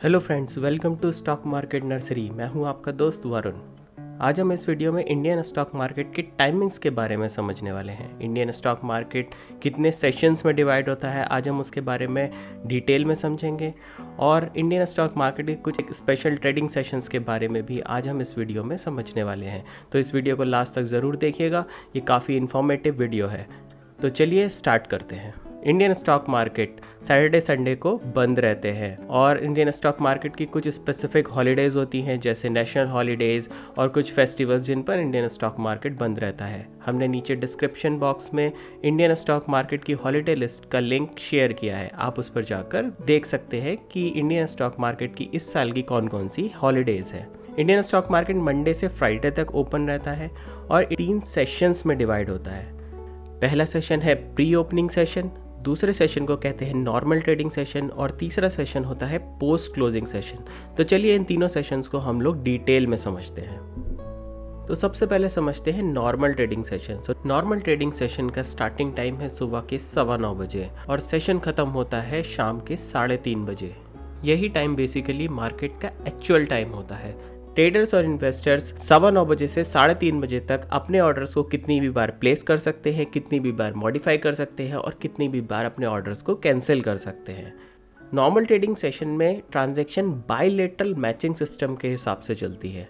Hello friends, welcome to stock market nursery. मैं हूं आपका दोस्त वरुण। आज हम इस वीडियो में इंडियन स्टॉक मार्केट के टाइमिंग्स के बारे में समझने वाले हैं। इंडियन स्टॉक मार्केट कितने सेशंस में डिवाइड होता है, आज हम उसके बारे में डिटेल में समझेंगे। और इंडियन स्टॉक मार्केट के कुछ स्पेशल ट्रेडिंग सेशंस के बारे में भी आज हम इस वीडियो में समझने वाले हैं। तो इस वीडियो को लास्ट तक ज़रूर देखिएगा, ये काफ़ी इन्फॉर्मेटिव वीडियो है। तो चलिए स्टार्ट करते हैं। Indian stock market Saturday Sunday को बंद रहते हैं और इंडियन स्टॉक मार्केट की कुछ स्पेसिफिक हॉलीडेज़ होती हैं, जैसे नेशनल हॉलीडेज़ और कुछ फेस्टिवल्स जिन पर इंडियन स्टॉक मार्केट बंद रहता है। हमने नीचे डिस्क्रिप्शन बॉक्स में इंडियन स्टॉक मार्केट की हॉलीडे लिस्ट का लिंक शेयर किया है, आप उस पर जाकर देख सकते हैं कि इंडियन स्टॉक मार्केट की इस साल की कौन कौन सी हॉलीडेज़ है। इंडियन स्टॉक मार्केट मंडे से फ्राइडे तक ओपन रहता है और 3 सेशंस में डिवाइड होता है। पहला सेशन है प्री ओपनिंग सेशन, दूसरे सेशन को कहते हैं नॉर्मल ट्रेडिंग सेशन और तीसरा सेशन होता है पोस्ट क्लोजिंग सेशन। तो चलिए इन तीनों सेशंस को हम लोग डिटेल में समझते हैं। तो सबसे पहले समझते हैं normal trading session. Normal trading session का स्टार्टिंग टाइम है सुबह के 9:15 बजे और सेशन खत्म होता है शाम के 3:30 बजे। यही टाइम बेसिकली मार्केट का एक्चुअल टाइम होता है। ट्रेडर्स और इन्वेस्टर्स 9:15 बजे से 3:30 बजे तक अपने ऑर्डर्स को कितनी भी बार प्लेस कर सकते हैं, कितनी भी बार मॉडिफाई कर सकते हैं और कितनी भी बार अपने ऑर्डर्स को कैंसिल कर सकते हैं। नॉर्मल ट्रेडिंग सेशन में ट्रांजैक्शन बायलैटरल मैचिंग सिस्टम के हिसाब से चलती है।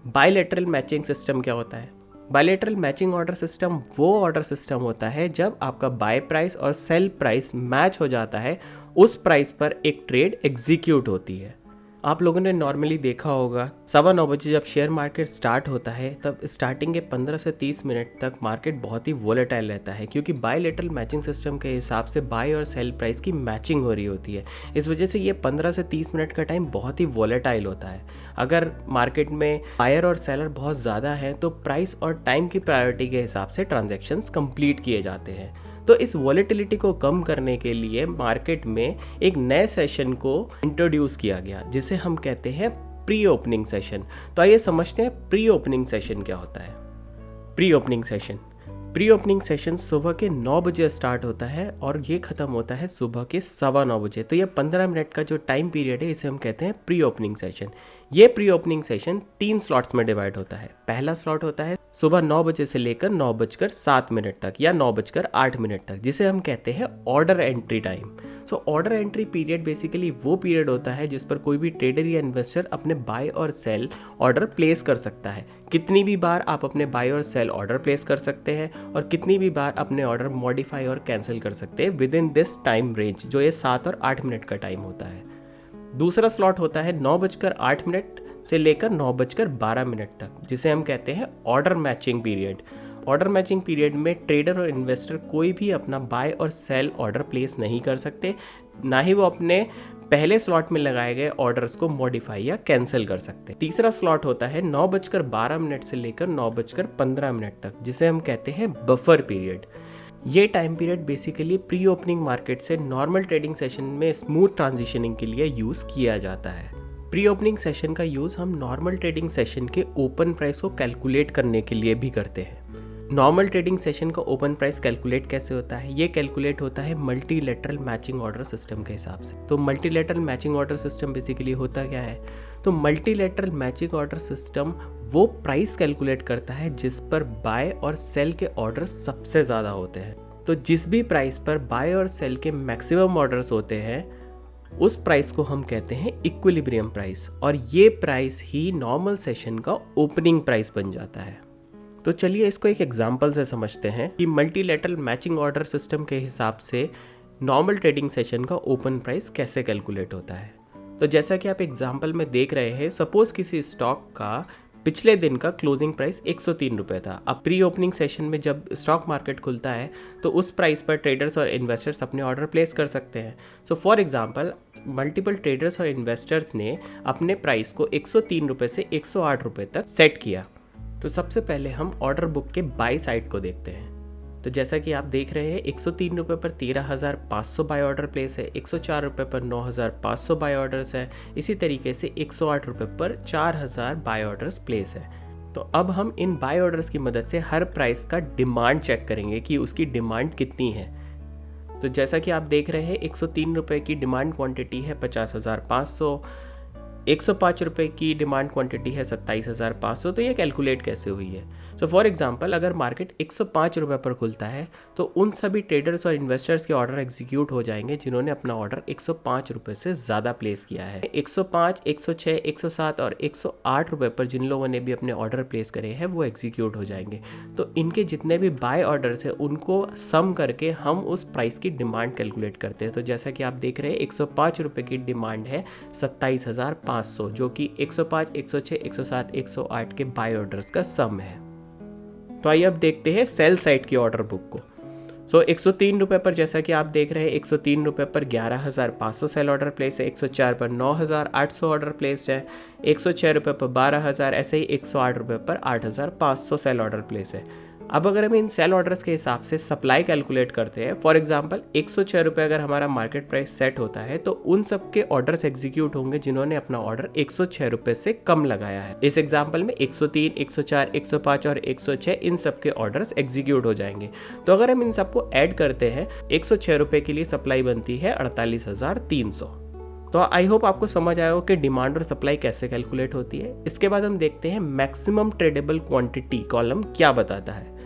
बायलैटरल मैचिंग सिस्टम क्या होता है? बायलैटरल मैचिंग ऑर्डर सिस्टम वो ऑर्डर सिस्टम होता है जब आपका बाय प्राइस और सेल प्राइस मैच हो जाता है, उस प्राइस पर एक ट्रेड एग्जीक्यूट होती है। आप लोगों ने नॉर्मली देखा होगा 9:15 बजे जब शेयर मार्केट स्टार्ट होता है तब स्टार्टिंग के 15 से 30 मिनट तक मार्केट बहुत ही वोलेटाइल रहता है, क्योंकि बायलैटरल मैचिंग सिस्टम के हिसाब से बाय और सेल प्राइस की मैचिंग हो रही होती है। इस वजह से ये 15 से 30 मिनट का टाइम बहुत ही वोलेटाइल होता है। अगर मार्केट में बायर और सेलर बहुत ज़्यादा हैं तो प्राइस और टाइम की प्रायोरिटी के हिसाब से ट्रांजेक्शन्स कंप्लीट किए जाते हैं। तो इस वॉलेटिलिटी को कम करने के लिए मार्केट में एक नए सेशन को इंट्रोड्यूस किया गया, जिसे हम कहते हैं प्री ओपनिंग सेशन। तो आइए समझते हैं प्री ओपनिंग सेशन क्या होता है। प्री ओपनिंग सेशन सुबह के 9 बजे स्टार्ट होता है और ये खत्म होता है सुबह के 9:15 बजे। तो ये 15 मिनट का जो टाइम पीरियड है इसे हम कहते हैं प्री ओपनिंग सेशन। ये प्री ओपनिंग सेशन 3 स्लॉट्स में डिवाइड होता है। पहला स्लॉट होता है सुबह 9 बजे से लेकर 9:07 तक या 9:08 तक, जिसे हम कहते हैं order entry time. So order entry period basically वो पीरियड होता है जिस पर कोई भी ट्रेडर या इन्वेस्टर अपने बाय और सेल ऑर्डर प्लेस कर सकता है। कितनी भी बार आप अपने बाय और सेल ऑर्डर प्लेस कर सकते हैं और कितनी भी बार अपने ऑर्डर मॉडिफाई और कैंसिल कर सकते हैं with in this time range, जो ये 7 और 8 मिनट का टाइम होता है। दूसरा स्लॉट होता है 9:08 से लेकर 9:12 तक, जिसे हम कहते हैं order matching period. Order matching period में ट्रेडर और इन्वेस्टर कोई भी अपना बाय और सेल ऑर्डर प्लेस नहीं कर सकते, ना ही वो अपने पहले स्लॉट में लगाए गए ऑर्डर्स को मॉडिफाई या कैंसिल कर सकते। तीसरा स्लॉट होता है 9:12 से लेकर 9:15 तक, जिसे हम कहते हैं बफर पीरियड। ये time period basically pre opening market से नॉर्मल ट्रेडिंग सेशन में स्मूथ ट्रांजिशनिंग के लिए यूज़ किया जाता है। प्री ओपनिंग सेशन का यूज़ हम नॉर्मल ट्रेडिंग सेशन के ओपन प्राइस को कैलकुलेट करने के लिए भी करते हैं। नॉर्मल ट्रेडिंग सेशन का ओपन प्राइस कैलकुलेट कैसे होता है? ये कैलकुलेट होता है मल्टीलैटरल मैचिंग ऑर्डर सिस्टम के हिसाब से। तो multilateral matching order system basically होता क्या है? तो मल्टीलैटरल मैचिंग ऑर्डर सिस्टम वो प्राइस कैलकुलेट करता है जिस पर बाय और सेल के ऑर्डर सबसे ज़्यादा होते हैं। तो जिस भी प्राइस पर बाय और सेल के मैक्सिमम ऑर्डर्स होते हैं उस प्राइस को हम कहते हैं इक्विलिब्रियम प्राइस, और ये प्राइस ही नॉर्मल सेशन का ओपनिंग प्राइस बन जाता है। तो चलिए इसको एक एग्जांपल से समझते हैं कि मल्टीलैटरल मैचिंग ऑर्डर सिस्टम के हिसाब से नॉर्मल ट्रेडिंग सेशन का ओपन प्राइस कैसे कैलकुलेट होता है। तो जैसा कि आप एग्जांपल में देख रहे हैं, सपोज किसी स्टॉक का पिछले दिन का क्लोजिंग प्राइस 103 रुपये था। अब प्री ओपनिंग सेशन में जब स्टॉक मार्केट खुलता है तो उस प्राइस पर ट्रेडर्स और इन्वेस्टर्स अपने ऑर्डर प्लेस कर सकते हैं। So for example multiple traders और इन्वेस्टर्स ने अपने प्राइस को 103 रुपये से 108 रुपये तक सेट किया। तो सबसे पहले हम ऑर्डर बुक के बाय साइड को देखते हैं। तो जैसा कि आप देख रहे हैं 103 रुपये पर 13,500 बाय ऑर्डर प्लेस है, 104 रुपये पर 9,500 बाय ऑर्डर्स है, इसी तरीके से 108 रुपये पर 4,000 बाय ऑर्डर्स प्लेस है। तो अब हम इन बाय ऑर्डर्स की मदद से हर प्राइस का डिमांड चेक करेंगे कि उसकी डिमांड कितनी है। तो जैसा कि आप देख रहे हैं 103 रुपये की डिमांड क्वांटिटी है 50,500, 105 रुपये की डिमांड क्वांटिटी है 27,500, तो ये कैलकुलेट कैसे हुई है? सो फॉर एग्जांपल, अगर मार्केट 105 रुपये पर खुलता है तो उन सभी ट्रेडर्स और इन्वेस्टर्स के ऑर्डर एग्जीक्यूट हो जाएंगे जिन्होंने अपना ऑर्डर 105 रुपये से ज़्यादा प्लेस किया है। 105, 106, 107 और 108 रुपये पर जिन लोगों ने भी अपने ऑर्डर प्लेस करे हैं वो एग्जीक्यूट हो जाएंगे। तो इनके जितने भी बाय ऑर्डर्स हैं उनको सम करके हम उस प्राइस की डिमांड कैलकुलेट करते हैं। तो जैसा कि आप देख रहे हैं 105 रुपये की डिमांड है 27,500, जो कि 105, 106, 107, 108 के बाय ऑर्डर्स का सम है। तो आइए अब देखते हैं सेल साइड की ऑर्डर बुक को। सो 103 रुपये पर जैसा कि आप देख रहे हैं 103 रुपये पर 11,500 सेल ऑर्डर प्लेस है, 104 पर 9,800 ऑर्डर प्लेस है, 106 रुपये पर 12,000, ऐसे ही 108 रुपये पर 8,500 सेल ऑर्डर प्लेस है। अब अगर हम इन सेल ऑर्डर्स के हिसाब से सप्लाई कैलकुलेट करते हैं, फॉर एग्जांपल 106 रुपये अगर हमारा मार्केट प्राइस सेट होता है तो उन सब के ऑर्डर्स एग्जीक्यूट होंगे जिन्होंने अपना ऑर्डर 106 रुपये से कम लगाया है। इस एग्जांपल में 103, 104, 105 और 106 इन सब के ऑर्डर्स एग्जीक्यूट हो जाएंगे। तो अगर हम इन सबको ऐड करते हैं 106 रुपये के लिए सप्लाई बनती है 48,300। तो आई होप आपको समझ आया हो कि डिमांड और सप्लाई कैसे कैलकुलेट होती है। इसके बाद हम देखते हैं मैक्सिमम ट्रेडेबल क्वांटिटी कॉलम क्या बताता है।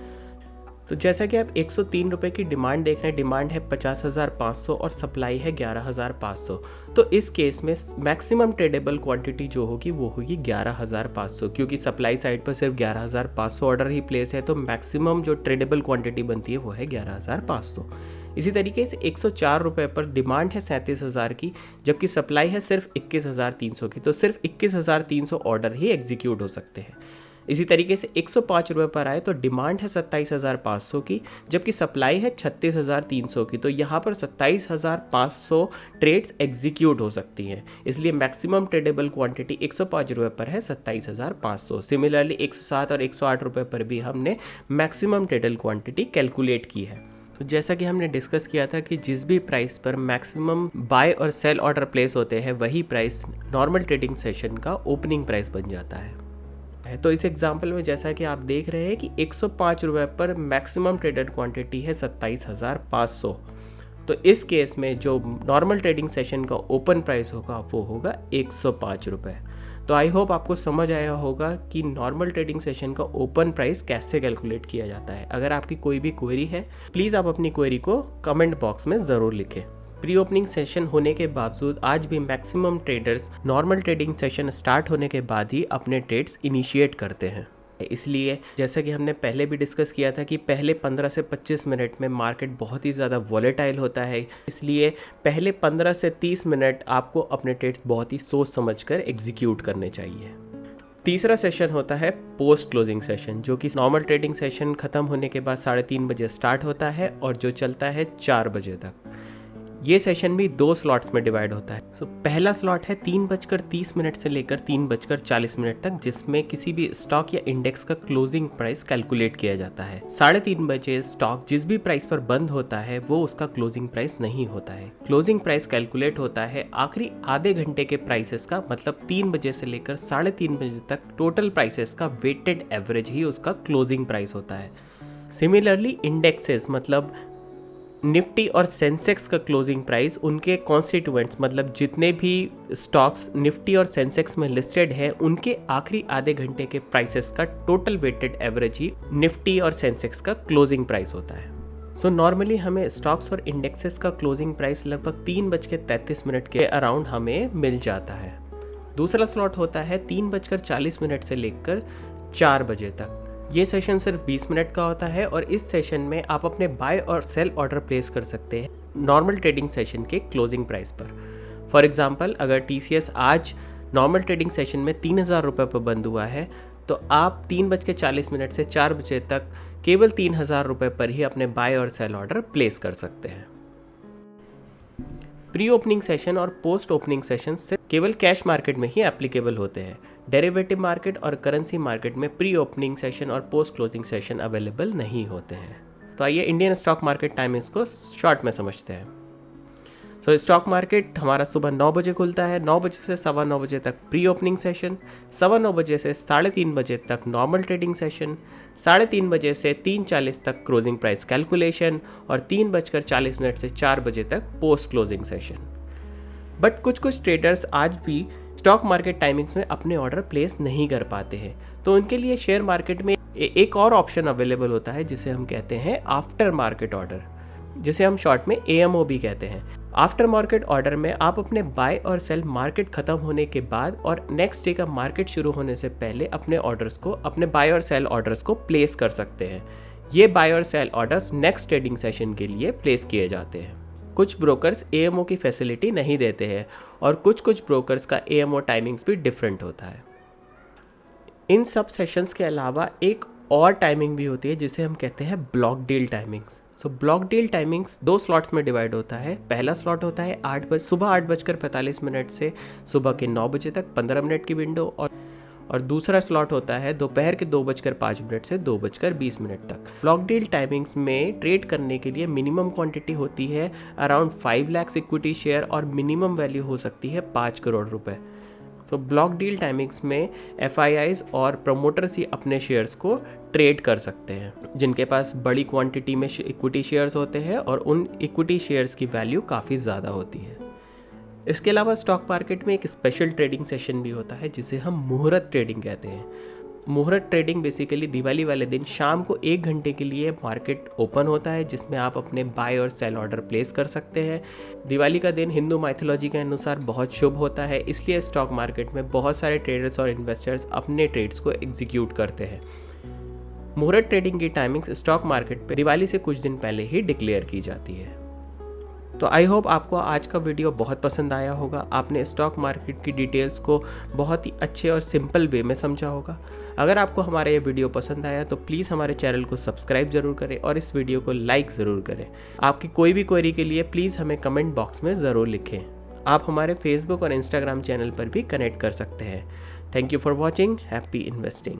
तो जैसा कि आप 103 रुपये की डिमांड देख रहे हैं, डिमांड है 50,500 और सप्लाई है 11,500। तो इस केस में मैक्सिमम ट्रेडेबल क्वांटिटी जो होगी वो होगी 11,500, क्योंकि सप्लाई साइड पर सिर्फ 11,500 ऑर्डर ही प्लेस है, तो मैक्सिमम जो ट्रेडेबल क्वांटिटी बनती है वो है 11,500। इसी तरीके से 104 रुपये पर डिमांड है 37,000 की, जबकि सप्लाई है सिर्फ 21,300 की, तो सिर्फ 21,300 ऑर्डर ही एग्जीक्यूट हो सकते हैं। इसी तरीके से 105 रुपये पर आए तो डिमांड है 27,500 की, जबकि सप्लाई है 36,300 की, तो यहाँ पर 27,500 ट्रेड्स एग्जीक्यूट हो सकती हैं। इसलिए मैक्सिमम ट्रेडेबल क्वांटिटी 105 रुपये पर है 27,500। सिमिलरली 107 और 108 रुपये पर भी हमने मैक्सिमम ट्रेडेबल क्वांटिटी कैलकुलेट की है। तो जैसा कि हमने डिस्कस किया था कि जिस भी प्राइस पर मैक्सिमम बाय और सेल ऑर्डर प्लेस होते हैं वही प्राइस नॉर्मल ट्रेडिंग सेशन का ओपनिंग प्राइस बन जाता है। तो इस एग्जांपल में जैसा कि आप देख रहे हैं कि 105 रुपये पर मैक्सिमम ट्रेडेड क्वांटिटी है 27,500। तो इस केस में जो नॉर्मल ट्रेडिंग सेशन का ओपन प्राइस होगा वो होगा 105 रुपये। तो आई होप आपको समझ आया होगा कि नॉर्मल ट्रेडिंग सेशन का ओपन प्राइस कैसे कैलकुलेट किया जाता है। अगर आपकी कोई भी क्वेरी है प्लीज़ आप अपनी क्वेरी को कमेंट बॉक्स में ज़रूर लिखें। प्री ओपनिंग सेशन होने के बावजूद आज भी maximum traders normal trading session start होने के बाद ही अपने ट्रेड्स इनिशिएट करते हैं। इसलिए जैसा कि हमने पहले भी डिस्कस किया था कि पहले 15 से 25 मिनट में मार्केट बहुत ही ज़्यादा वॉलेटाइल होता है, इसलिए पहले 15 से 30 मिनट आपको अपने ट्रेड्स बहुत ही सोच समझकर एग्जीक्यूट करने चाहिए। तीसरा सेशन होता है पोस्ट क्लोजिंग सेशन, जो कि नॉर्मल ट्रेडिंग सेशन ख़त्म होने के बाद 3:30 बजे स्टार्ट होता है और जो चलता है 4 बजे तक। ये सेशन भी 2 स्लॉट्स में डिवाइड होता है। तो पहला स्लॉट है 3:30 से लेकर 3:40 तक, जिसमें किसी भी स्टॉक या इंडेक्स का क्लोजिंग प्राइस कैलकुलेट किया जाता है। 3:30 बजे स्टॉक जिस भी प्राइस पर बंद होता है वो उसका क्लोजिंग प्राइस नहीं होता है। क्लोजिंग प्राइस कैलकुलेट होता है आखिरी आधे घंटे के प्राइसेस का, मतलब 3 बजे से लेकर 3:30 बजे तक टोटल प्राइसेस का वेटेड एवरेज ही उसका क्लोजिंग प्राइस होता है। सिमिलरली इंडेक्सेस मतलब निफ्टी और सेंसेक्स का क्लोजिंग प्राइस उनके कॉन्स्टिट्यूएंट्स मतलब जितने भी स्टॉक्स निफ्टी और सेंसेक्स में लिस्टेड हैं उनके आखिरी आधे घंटे के प्राइसेस का टोटल वेटेड एवरेज ही निफ्टी और सेंसेक्स का क्लोजिंग प्राइस होता है। सो नॉर्मली हमें स्टॉक्स और इंडेक्सेस का क्लोजिंग प्राइस लगभग 3:33 के अराउंड हमें मिल जाता है। दूसरा स्लॉट होता है 3:40 से लेकर 4 बजे तक। ये सेशन सिर्फ 20 मिनट का होता है और इस सेशन में आप अपने बाय और सेल ऑर्डर प्लेस कर सकते हैं नॉर्मल ट्रेडिंग सेशन के क्लोजिंग प्राइस पर। फॉर एग्जांपल अगर TCS आज नॉर्मल ट्रेडिंग सेशन में 3,000 रुपये पर बंद हुआ है तो आप 3:40 से 4 बजे तक केवल 3,000 रुपये पर ही अपने बाय और सेल ऑर्डर प्लेस कर सकते हैं। प्री ओपनिंग सेशन और पोस्ट ओपनिंग सेशन से केवल कैश मार्केट में ही एप्लीकेबल होते हैं। डेरिवेटिव मार्केट और करेंसी मार्केट में प्री ओपनिंग सेशन और पोस्ट क्लोजिंग सेशन अवेलेबल नहीं होते हैं। तो आइए इंडियन स्टॉक मार्केट टाइमिंग्स को शॉर्ट में समझते हैं। तो स्टॉक मार्केट हमारा सुबह 9 बजे खुलता है, 9 बजे से 9:15 बजे तक प्री ओपनिंग सेशन, 9:15 बजे से 3:30 बजे तक नॉर्मल ट्रेडिंग सेशन, 3:30 बजे से 3:40 तक क्लोजिंग प्राइस कैलकुलेशन और 3:40 से 4 बजे तक पोस्ट क्लोजिंग सेशन। बट कुछ ट्रेडर्स आज भी स्टॉक मार्केट टाइमिंग्स में अपने ऑर्डर प्लेस नहीं कर पाते हैं, तो उनके लिए शेयर मार्केट में एक और ऑप्शन अवेलेबल होता है जिसे हम कहते हैं आफ्टर मार्केट ऑर्डर, जिसे हम शॉर्ट में AMO भी कहते हैं। आफ्टर मार्केट ऑर्डर में आप अपने बाय और सेल मार्केट खत्म होने के बाद और नेक्स्ट डे का मार्केट शुरू होने से पहले अपने ऑर्डर्स को, अपने बाय और सेल ऑर्डर्स को प्लेस कर सकते हैं। ये बाय और sell orders next trading session के लिए प्लेस किए जाते हैं। कुछ ब्रोकर्स AMO की फैसिलिटी नहीं देते हैं और कुछ ब्रोकर्स का AMO टाइमिंग्स भी डिफरेंट होता है। इन सब सेशंस के अलावा एक और टाइमिंग भी होती है जिसे हम कहते हैं block deal timings. So block deal timings 2 slots में डिवाइड होता है। पहला स्लॉट होता है सुबह 8:45 से सुबह के 9 बजे तक 15 मिनट की विंडो, और दूसरा स्लॉट होता है दोपहर के 2:05 से 2:20 तक। ब्लॉक डील टाइमिंग्स में ट्रेड करने के लिए मिनिमम क्वांटिटी होती है अराउंड 5 लाख इक्विटी शेयर और मिनिमम वैल्यू हो सकती है 5 करोड़ रुपए। सो ब्लॉक डील टाइमिंग्स में FIIs और प्रमोटर्स ही अपने शेयर्स को ट्रेड कर सकते हैं, जिनके पास बड़ी क्वांटिटी में इक्विटी शेयर्स होते हैं और उन इक्विटी शेयर्स की वैल्यू काफ़ी ज़्यादा होती है। इसके अलावा स्टॉक मार्केट में एक स्पेशल ट्रेडिंग सेशन भी होता है जिसे हम मुहूर्त ट्रेडिंग कहते हैं। मुहूर्त ट्रेडिंग बेसिकली दिवाली वाले दिन शाम को 1 घंटे के लिए मार्केट ओपन होता है, जिसमें आप अपने बाय और सेल ऑर्डर प्लेस कर सकते हैं। दिवाली का दिन हिंदू माइथोलॉजी के अनुसार बहुत शुभ होता है, इसलिए स्टॉक मार्केट में बहुत सारे ट्रेडर्स और इन्वेस्टर्स अपने ट्रेड्स को एग्जीक्यूट करते हैं। मुहूर्त ट्रेडिंग की टाइमिंग्स स्टॉक मार्केट पर दिवाली से कुछ दिन पहले ही डिक्लेयर की जाती है। तो आई होप आपको आज का वीडियो बहुत पसंद आया होगा। आपने स्टॉक मार्केट की डिटेल्स को बहुत ही अच्छे और सिंपल वे में समझा होगा। अगर आपको हमारा ये वीडियो पसंद आया तो प्लीज़ हमारे चैनल को सब्सक्राइब ज़रूर करें और इस वीडियो को लाइक ज़रूर करें। आपकी कोई भी क्वेरी के लिए प्लीज़ हमें कमेंट बॉक्स में ज़रूर लिखें। आप हमारे फेसबुक और इंस्टाग्राम चैनल पर भी कनेक्ट कर सकते हैं। Thank you for watching. Happy investing.